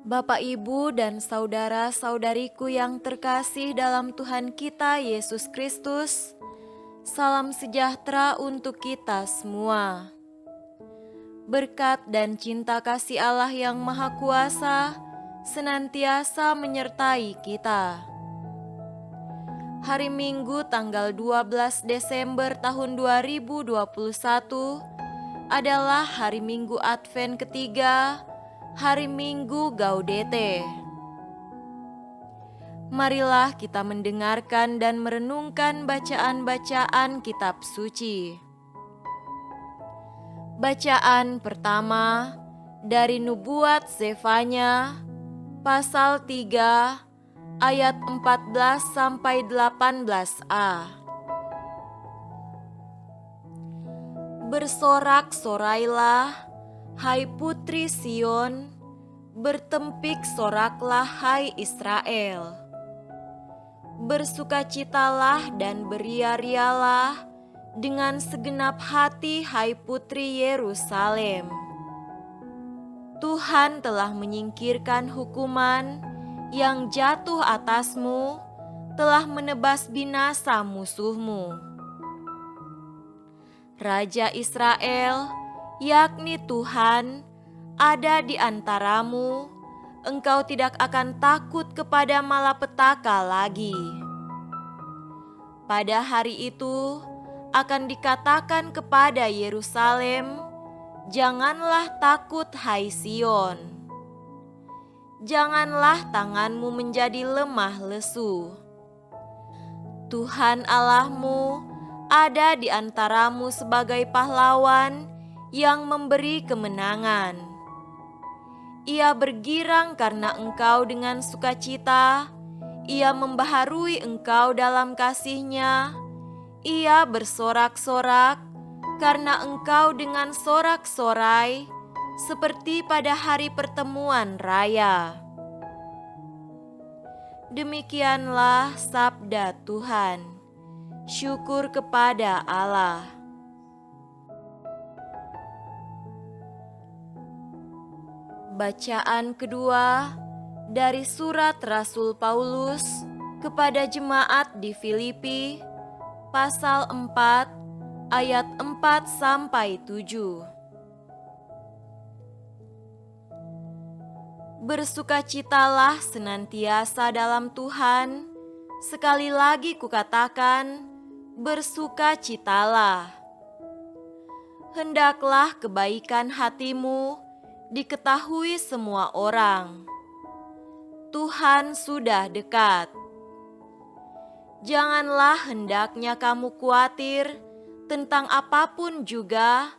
Bapak, Ibu, dan saudara-saudariku yang terkasih dalam Tuhan kita Yesus Kristus, salam sejahtera untuk kita semua. Berkat dan cinta kasih Allah yang Maha Kuasa senantiasa menyertai kita. Hari Minggu tanggal 12 Desember tahun 2021 adalah hari Minggu Advent ketiga, hari Minggu Gaudete. Marilah kita mendengarkan dan merenungkan bacaan-bacaan kitab suci. Bacaan pertama dari Nubuat Zefanya, pasal 3, ayat 14 sampai 18a. Bersorak-sorailah, hai putri Sion, bertempik soraklah, hai Israel. Bersukacitalah dan beria-rialah dengan segenap hati, hai putri Yerusalem. Tuhan telah menyingkirkan hukuman yang jatuh atasmu, telah menebas binasa musuhmu. Raja Israel, yakni Tuhan, ada di antaramu. Engkau tidak akan takut kepada malapetaka lagi. Pada hari itu akan dikatakan kepada Yerusalem, janganlah takut, hai Sion. Janganlah tanganmu menjadi lemah lesu. Tuhan Allahmu ada di antaramu sebagai pahlawan yang memberi kemenangan. Ia bergirang karena engkau dengan sukacita, ia membaharui engkau dalam kasih-Nya. Ia bersorak-sorak karena engkau dengan sorak-sorai, seperti pada hari pertemuan raya. Demikianlah sabda Tuhan. Syukur kepada Allah. Bacaan kedua dari surat Rasul Paulus kepada jemaat di Filipi, pasal 4, ayat 4 sampai 7. Bersukacitalah senantiasa dalam Tuhan. Sekali lagi kukatakan, bersukacitalah. Hendaklah kebaikan hatimu diketahui semua orang. Tuhan sudah dekat. Janganlah hendaknya kamu khawatir tentang apapun juga,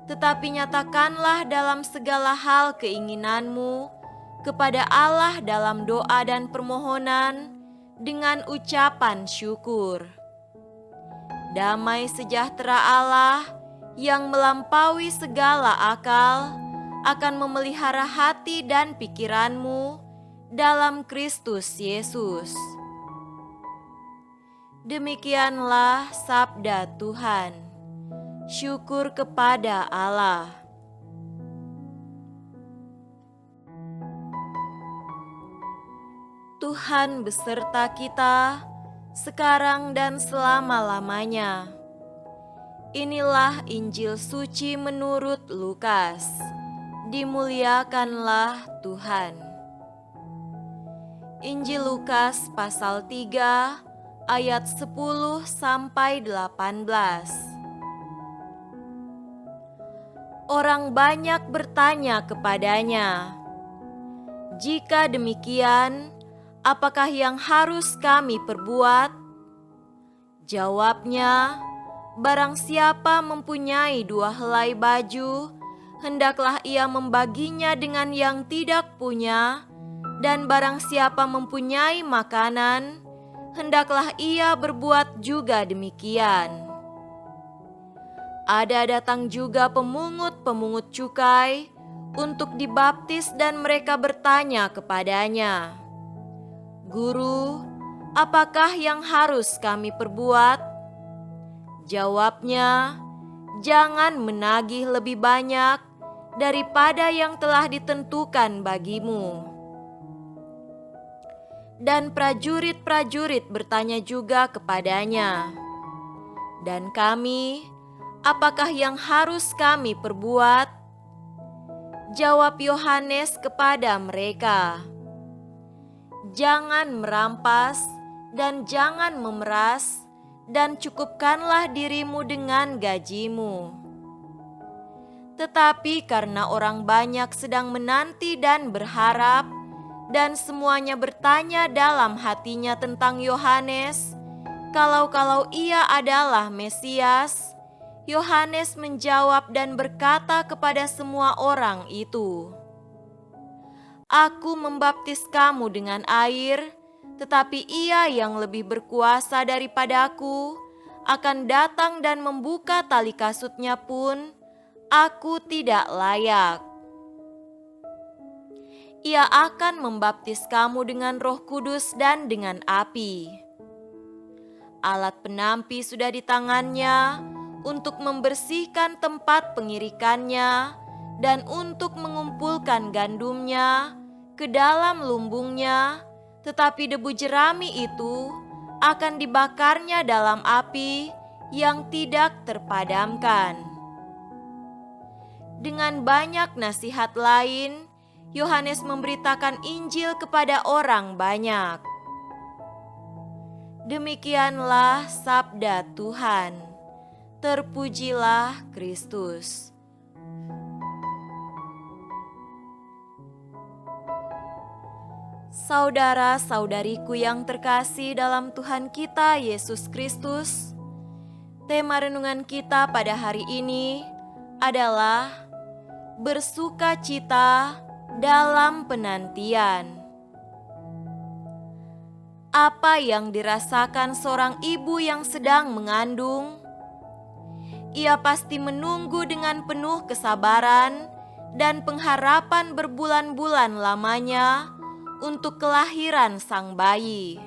tetapi nyatakanlah dalam segala hal keinginanmu kepada Allah dalam doa dan permohonan dengan ucapan syukur. Damai sejahtera Allah yang melampaui segala akal akan memelihara hati dan pikiranmu dalam Kristus Yesus. Demikianlah sabda Tuhan. Syukur kepada Allah. Tuhan beserta kita sekarang dan selama-lamanya. Inilah Injil suci menurut Lukas. Dimuliakanlah Tuhan. Injil Lukas pasal 3 ayat 10 sampai 18. Orang banyak bertanya kepadanya, "Jika demikian, apakah yang harus kami perbuat?" Jawabnya, "Barang siapa mempunyai 2 helai baju, hendaklah ia membaginya dengan yang tidak punya, dan barang siapa mempunyai makanan, hendaklah ia berbuat juga demikian." Ada datang juga pemungut-pemungut cukai untuk dibaptis dan mereka bertanya kepadanya, "Guru, apakah yang harus kami perbuat?" Jawabnya, "Jangan menagih lebih banyak daripada yang telah ditentukan bagimu." Dan prajurit-prajurit bertanya juga kepadanya, "Dan kami, apakah yang harus kami perbuat?" Jawab Yohanes kepada mereka, "Jangan merampas dan jangan memeras, dan cukupkanlah dirimu dengan gajimu." Tetapi karena orang banyak sedang menanti dan berharap, dan semuanya bertanya dalam hatinya tentang Yohanes, kalau ia adalah Mesias, Yohanes menjawab dan berkata kepada semua orang itu, "Aku membaptis kamu dengan air, tetapi Ia yang lebih berkuasa daripadaku akan datang dan membuka tali kasutnya pun aku tidak layak. Ia akan membaptis kamu dengan Roh Kudus dan dengan api. Alat penampi sudah di tangannya untuk membersihkan tempat pengirikannya dan untuk mengumpulkan gandumnya ke dalam lumbungnya, tetapi debu jerami itu akan dibakarnya dalam api yang tidak terpadamkan." Dengan banyak nasihat lain, Yohanes memberitakan Injil kepada orang banyak. Demikianlah sabda Tuhan. Terpujilah Kristus. Saudara-saudariku yang terkasih dalam Tuhan kita Yesus Kristus, tema renungan kita pada hari ini adalah bersukacita dalam penantian. Apa yang dirasakan seorang ibu yang sedang mengandung? Ia pasti menunggu dengan penuh kesabaran dan pengharapan berbulan-bulan lamanya untuk kelahiran sang bayi.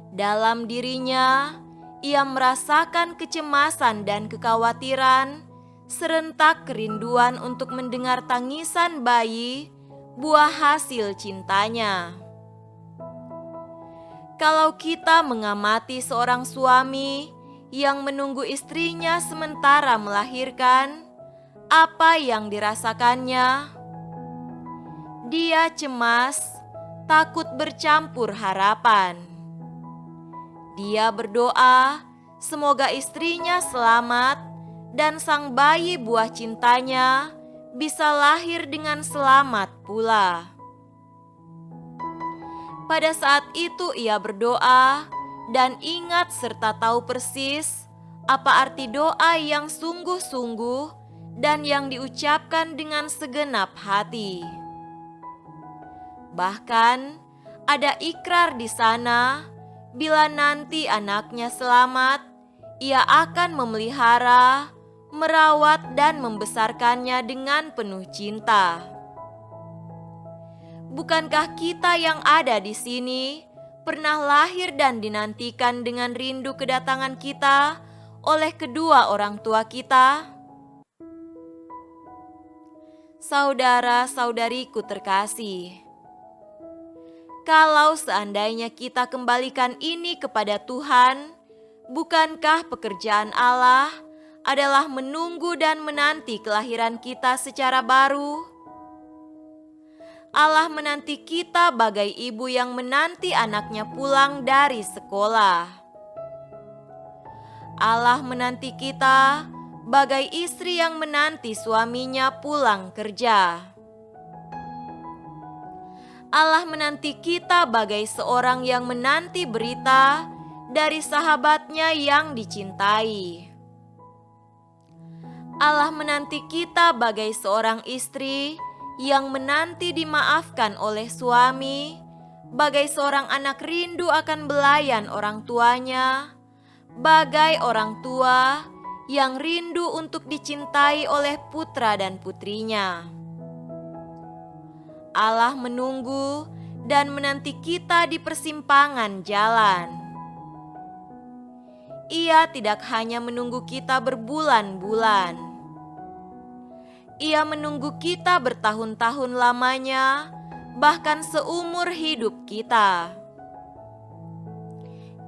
Dalam dirinya, ia merasakan kecemasan dan kekhawatiran serentak kerinduan untuk mendengar tangisan bayi, buah hasil cintanya. Kalau kita mengamati seorang suami yang menunggu istrinya sementara melahirkan, apa yang dirasakannya? Dia cemas, takut bercampur harapan. Dia berdoa, semoga istrinya selamat dan sang bayi buah cintanya bisa lahir dengan selamat pula. Pada saat itu ia berdoa dan ingat serta tahu persis apa arti doa yang sungguh-sungguh dan yang diucapkan dengan segenap hati. Bahkan ada ikrar di sana, bila nanti anaknya selamat, ia akan memelihara, merawat dan membesarkannya dengan penuh cinta. Bukankah kita yang ada di sini pernah lahir dan dinantikan dengan rindu kedatangan kita oleh kedua orang tua kita? Saudara-saudariku terkasih, kalau seandainya kita kembalikan ini kepada Tuhan, bukankah pekerjaan Allah adalah menunggu dan menanti kelahiran kita secara baru? Allah menanti kita bagai ibu yang menanti anaknya pulang dari sekolah. Allah menanti kita bagai istri yang menanti suaminya pulang kerja. Allah menanti kita bagai seorang yang menanti berita dari sahabatnya yang dicintai. Allah menanti kita bagai seorang istri yang menanti dimaafkan oleh suami, bagai seorang anak rindu akan belayan orang tuanya, bagai orang tua yang rindu untuk dicintai oleh putra dan putrinya. Allah menunggu dan menanti kita di persimpangan jalan. Ia tidak hanya menunggu kita berbulan-bulan. Ia menunggu kita bertahun-tahun lamanya, bahkan seumur hidup kita.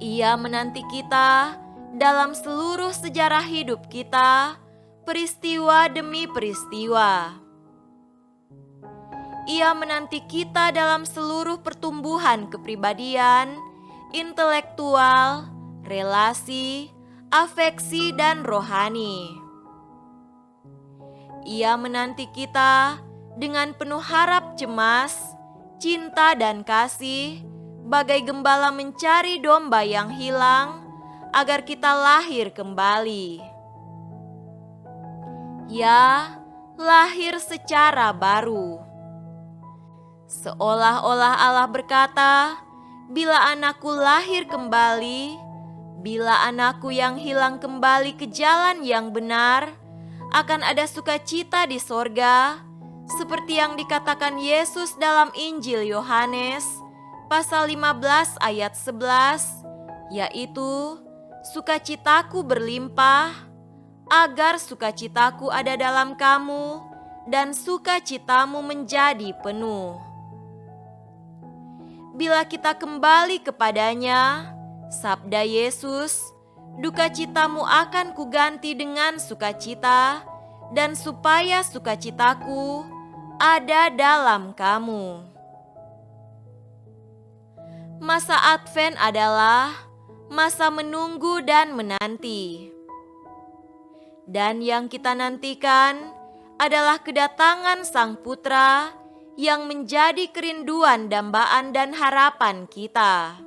Ia menanti kita dalam seluruh sejarah hidup kita, peristiwa demi peristiwa. Ia menanti kita dalam seluruh pertumbuhan kepribadian, intelektual, relasi, afeksi, dan rohani. Ia menanti kita dengan penuh harap cemas, cinta, dan kasih, bagai gembala mencari domba yang hilang, agar kita lahir kembali. Ya, lahir secara baru. Seolah-olah Allah berkata, "Bila anakku lahir kembali, bila anakku yang hilang kembali ke jalan yang benar, akan ada sukacita di sorga," seperti yang dikatakan Yesus dalam Injil Yohanes pasal 15 ayat 11, yaitu, "Sukacitaku berlimpah, agar sukacitaku ada dalam kamu, dan sukacitamu menjadi penuh." Bila kita kembali kepadanya, sabda Yesus, "Dukacitamu akan kuganti dengan sukacita, dan supaya sukacitaku ada dalam kamu." Masa Advent adalah masa menunggu dan menanti. Dan yang kita nantikan adalah kedatangan Sang Putra yang menjadi kerinduan, dambaan, dan harapan kita.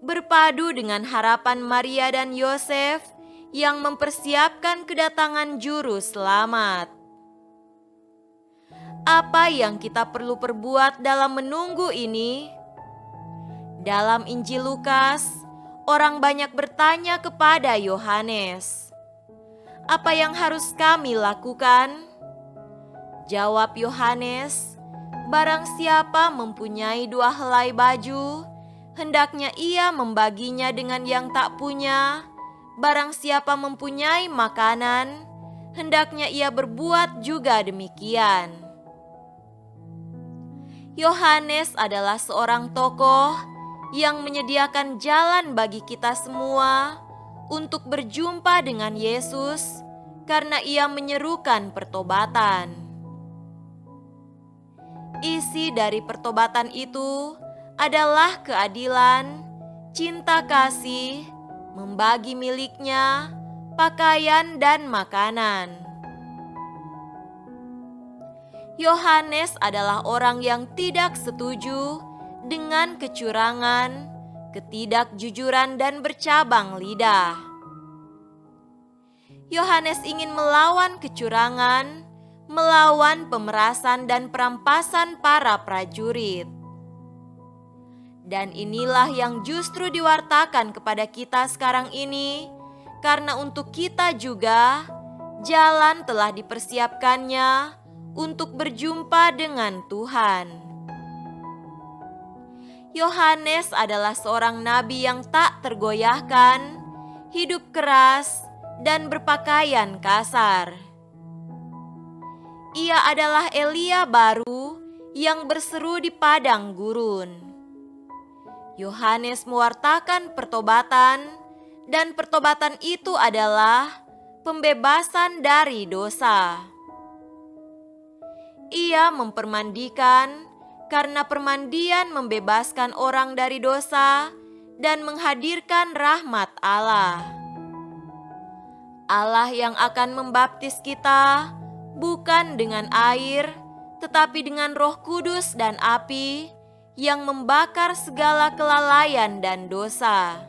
Berpadu dengan harapan Maria dan Yosef yang mempersiapkan kedatangan Juru Selamat. Apa yang kita perlu perbuat dalam menunggu ini? Dalam Injil Lukas, orang banyak bertanya kepada Yohanes, "Apa yang harus kami lakukan?" Jawab Yohanes, "Barang siapa mempunyai 2 helai baju, hendaknya ia membaginya dengan yang tak punya. Barang siapa mempunyai makanan, hendaknya ia berbuat juga demikian." Yohanes adalah seorang tokoh yang menyediakan jalan bagi kita semua untuk berjumpa dengan Yesus karena ia menyerukan pertobatan. Isi dari pertobatan itu adalah keadilan, cinta kasih, membagi miliknya, pakaian, dan makanan. Yohanes adalah orang yang tidak setuju dengan kecurangan, ketidakjujuran, dan bercabang lidah. Yohanes ingin melawan kecurangan, melawan pemerasan dan perampasan para prajurit. Dan inilah yang justru diwartakan kepada kita sekarang ini, karena untuk kita juga jalan telah dipersiapkannya untuk berjumpa dengan Tuhan. Yohanes adalah seorang nabi yang tak tergoyahkan, hidup keras, dan berpakaian kasar. Ia adalah Elia baru yang berseru di padang gurun. Yohanes mewartakan pertobatan, dan pertobatan itu adalah pembebasan dari dosa. Ia mempermandikan, karena permandian membebaskan orang dari dosa dan menghadirkan rahmat Allah. Allah yang akan membaptis kita bukan dengan air, tetapi dengan Roh Kudus dan api yang membakar segala kelalaian dan dosa.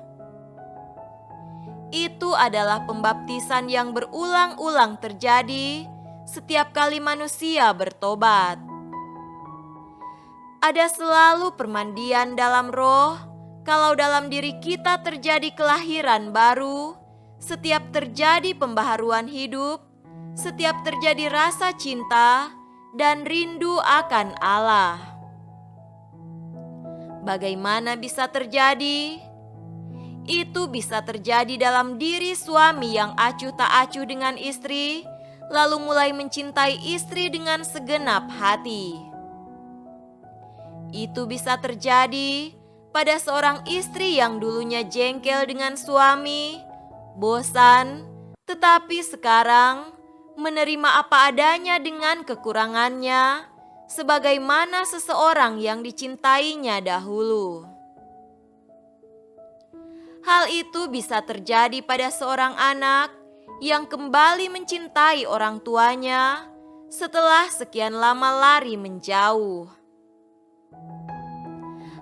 Itu adalah pembaptisan yang berulang-ulang terjadi setiap kali manusia bertobat. Ada selalu permandian dalam roh, kalau dalam diri kita terjadi kelahiran baru, setiap terjadi pembaharuan hidup, setiap terjadi rasa cinta dan rindu akan Allah. Bagaimana bisa terjadi? Itu bisa terjadi dalam diri suami yang acuh tak acuh dengan istri, lalu mulai mencintai istri dengan segenap hati. Itu bisa terjadi pada seorang istri yang dulunya jengkel dengan suami, bosan, tetapi sekarang menerima apa adanya dengan kekurangannya, sebagaimana seseorang yang dicintainya dahulu. Hal itu bisa terjadi pada seorang anak yang kembali mencintai orang tuanya setelah sekian lama lari menjauh.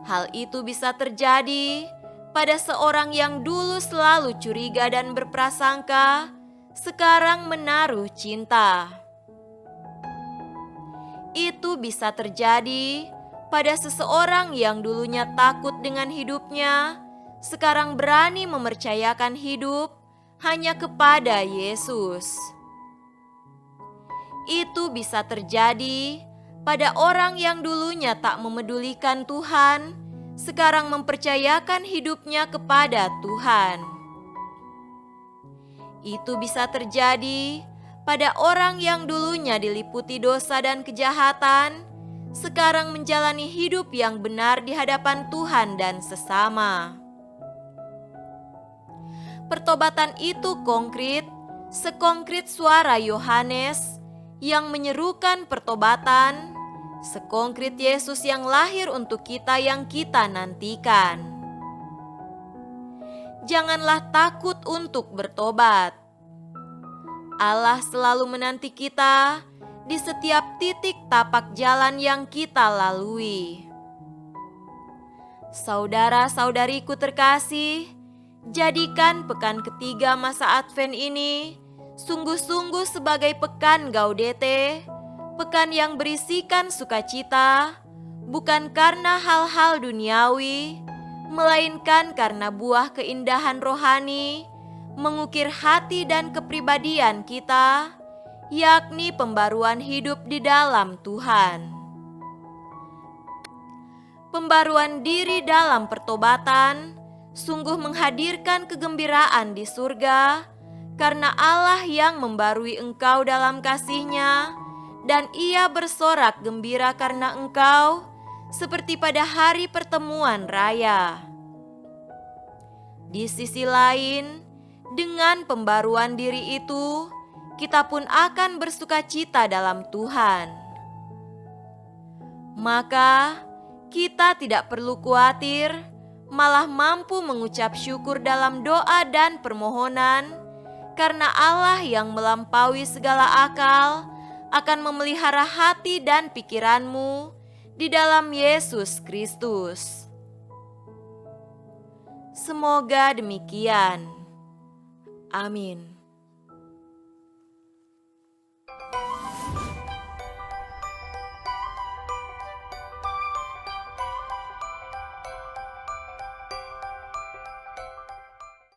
Hal itu bisa terjadi pada seorang yang dulu selalu curiga dan berprasangka, sekarang menaruh cinta. Itu bisa terjadi pada seseorang yang dulunya takut dengan hidupnya, sekarang berani mempercayakan hidup hanya kepada Yesus. Itu bisa terjadi pada orang yang dulunya tak memedulikan Tuhan, sekarang mempercayakan hidupnya kepada Tuhan. Itu bisa terjadi pada orang yang dulunya diliputi dosa dan kejahatan, sekarang menjalani hidup yang benar di hadapan Tuhan dan sesama. Pertobatan itu konkret, sekongkret suara Yohanes yang menyerukan pertobatan, sekongkret Yesus yang lahir untuk kita yang kita nantikan. Janganlah takut untuk bertobat. Allah selalu menanti kita di setiap titik tapak jalan yang kita lalui. Saudara-saudariku terkasih, jadikan pekan ketiga masa Advent ini sungguh-sungguh sebagai pekan Gaudete, pekan yang berisikan sukacita, bukan karena hal-hal duniawi, melainkan karena buah keindahan rohani, mengukir hati dan kepribadian kita, yakni pembaruan hidup di dalam Tuhan. Pembaruan diri dalam pertobatan sungguh menghadirkan kegembiraan di surga, karena Allah yang membarui engkau dalam kasih-Nya, dan Ia bersorak gembira karena engkau, seperti pada hari pertemuan raya. Di sisi lain, dengan pembaruan diri itu, kita pun akan bersukacita dalam Tuhan. Maka, kita tidak perlu khawatir, malah mampu mengucap syukur dalam doa dan permohonan, karena Allah yang melampaui segala akal akan memelihara hati dan pikiranmu di dalam Yesus Kristus. Semoga demikian. Amin.